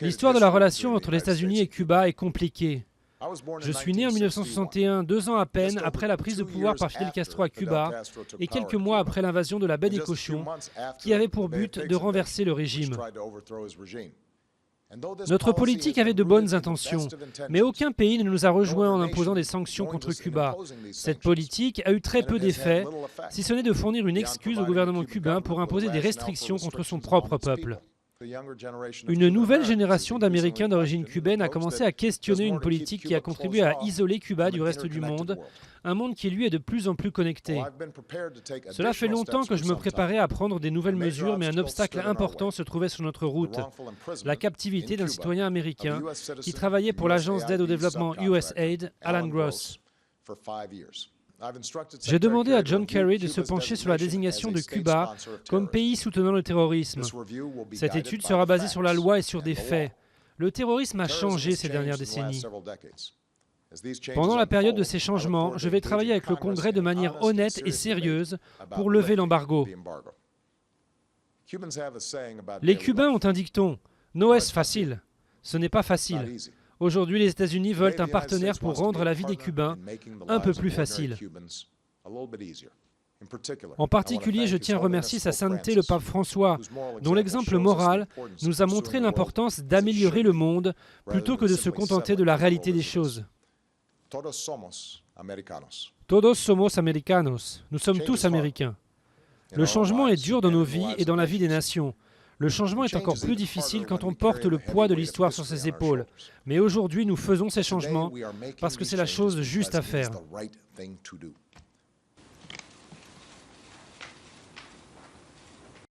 L'histoire de la relation entre les États-Unis et Cuba est compliquée. Je suis né en 1961, 2 ans à peine après la prise de pouvoir par Fidel Castro à Cuba et quelques mois après l'invasion de la baie des Cochons, qui avait pour but de renverser le régime. Notre politique avait de bonnes intentions, mais aucun pays ne nous a rejoints en imposant des sanctions contre Cuba. Cette politique a eu très peu d'effet, si ce n'est de fournir une excuse au gouvernement cubain pour imposer des restrictions contre son propre peuple. Une nouvelle génération d'Américains d'origine cubaine a commencé à questionner une politique qui a contribué à isoler Cuba du reste du monde, un monde qui lui est de plus en plus connecté. Cela fait longtemps que je me préparais à prendre des nouvelles mesures, mais un obstacle important se trouvait sur notre route, la captivité d'un citoyen américain qui travaillait pour l'agence d'aide au développement USAID, Alan Gross. J'ai demandé à John Kerry de se pencher sur la désignation de Cuba comme pays soutenant le terrorisme. Cette étude sera basée sur la loi et sur des faits. Le terrorisme a changé ces dernières décennies. Pendant la période de ces changements, je vais travailler avec le Congrès de manière honnête et sérieuse pour lever l'embargo. Les Cubains ont un dicton « No es facile ». Ce n'est pas facile. Aujourd'hui, les États-Unis veulent un partenaire pour rendre la vie des Cubains un peu plus facile. En particulier, je tiens à remercier Sa Sainteté le pape François, dont l'exemple moral nous a montré l'importance d'améliorer le monde plutôt que de se contenter de la réalité des choses. Todos somos americanos. Nous sommes tous américains. Le changement est dur dans nos vies et dans la vie des nations. Le changement est encore plus difficile quand on porte le poids de l'histoire sur ses épaules. Mais aujourd'hui, nous faisons ces changements parce que c'est la chose juste à faire.